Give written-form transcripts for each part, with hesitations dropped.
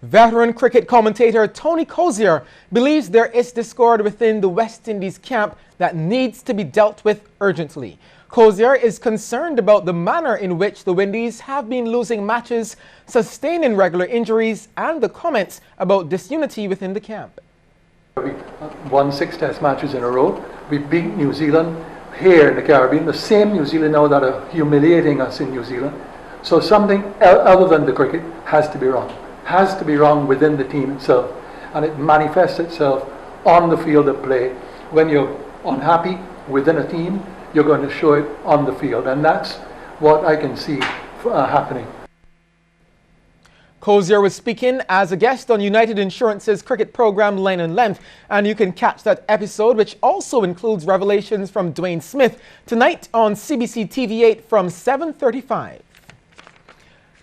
Veteran cricket commentator Tony Cozier believes there is discord within the West Indies camp that needs to be dealt with urgently. Cozier is concerned about the manner in which the Windies have been losing matches, sustaining regular injuries, and the comments about disunity within the camp. We won 6 test matches in a row. We beat New Zealand here in the Caribbean, the same New Zealand now that are humiliating us in New Zealand. So something other than the cricket has to be wrong. Has to be wrong within the team itself, and it manifests itself on the field of play. When you're unhappy within a team, you're going to show it on the field, and that's what I can see happening. Cozier was speaking as a guest on United Insurance's cricket program Line and Length, and you can catch that episode, which also includes revelations from Dwayne Smith, tonight on CBC TV8 from 7:35.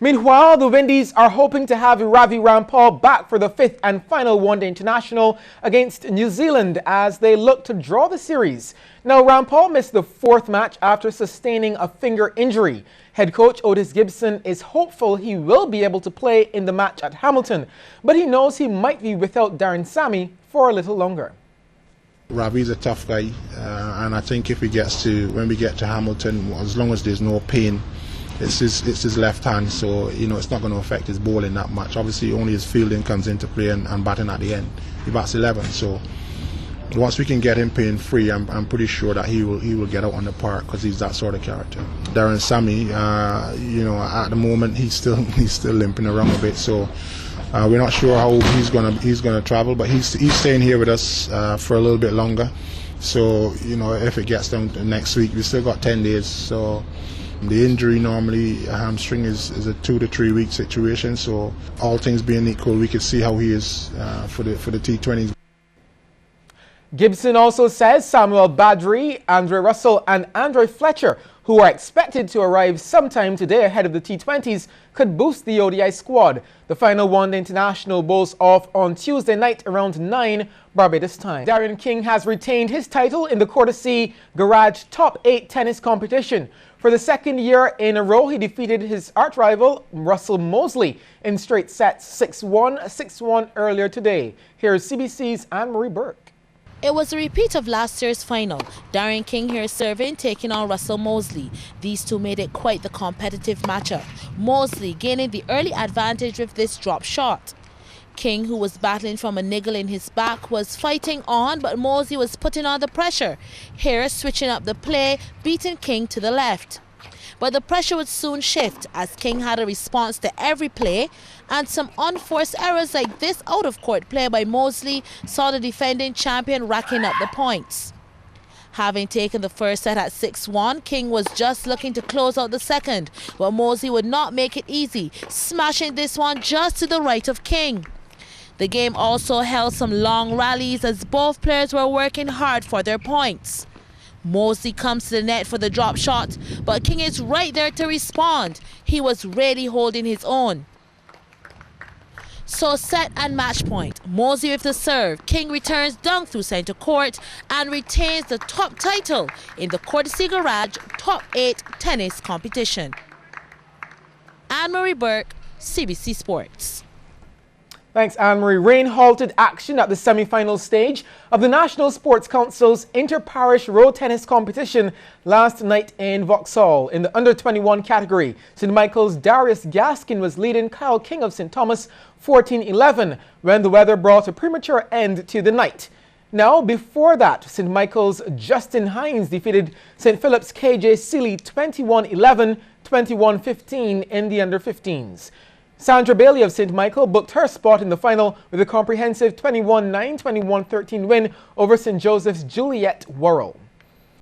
Meanwhile, the Windies are hoping to have Ravi Rampal back for the 5th and final one-day international against New Zealand as they look to draw the series. Now, Rampal missed the 4th match after sustaining a finger injury. Head coach Otis Gibson is hopeful he will be able to play in the match at Hamilton, but he knows he might be without Darren Sammy for a little longer. Ravi's a tough guy, and I think if when we get to Hamilton, as long as there's no pain, it's his left hand, so it's not going to affect his bowling that much. Obviously, only his fielding comes into play and batting at the end. He bats 11, so once we can get him pain free, I'm pretty sure that he will get out on the park because he's that sort of character. Darren Sammy, at the moment he's still limping around a bit, so we're not sure how he's gonna travel, but he's staying here with us for a little bit longer. So if it gets down to next week, we still got 10 days. So the injury normally, a hamstring, is a 2 to 3 week situation. So all things being equal, we could see how he is for the T20s. Gibson also says Samuel Badri, Andre Russell and Andre Fletcher, who are expected to arrive sometime today ahead of the T20s, could boost the ODI squad. The final one-day international bowls off on Tuesday night around 9 Barbados time. Darian King has retained his title in the Courtesy Garage Top 8 tennis competition. For the 2nd year in a row, he defeated his arch-rival Russell Mosley in straight sets 6-1, 6-1 earlier today. Here's CBC's Anne-Marie Burke. It was a repeat of last year's final. Darian King here serving, taking on Russell Mosley. These two made it quite the competitive matchup. Mosley gaining the early advantage with this drop shot. King, who was battling from a niggle in his back, was fighting on, but Mosley was putting on the pressure. Here, switching up the play, beating King to the left. But the pressure would soon shift as King had a response to every play, and some unforced errors like this out-of-court play by Mosley saw the defending champion racking up the points. Having taken the first set at 6-1, King was just looking to close out the second, but Mosley would not make it easy, smashing this one just to the right of King. The game also held some long rallies as both players were working hard for their points. Mosley comes to the net for the drop shot, but King is right there to respond. He was really holding his own. So set and match point. Mosley with the serve. King returns down through centre court and retains the top title in the Courtesy Garage Top 8 tennis competition. Anne-Marie Burke, CBC Sports. Thanks, Anne-Marie. Rain halted action at the semi-final stage of the National Sports Council's Inter-Parish Road Tennis Competition last night in Vauxhall. In the under-21 category, St. Michael's Darius Gaskin was leading Kyle King of St. Thomas 14-11 when the weather brought a premature end to the night. Now, before that, St. Michael's Justin Hines defeated St. Philip's KJ Seeley 21-11, 21-15 in the under-15s. Sandra Bailey of St. Michael booked her spot in the final with a comprehensive 21-9, 21-13 win over St. Joseph's Juliet Worrell.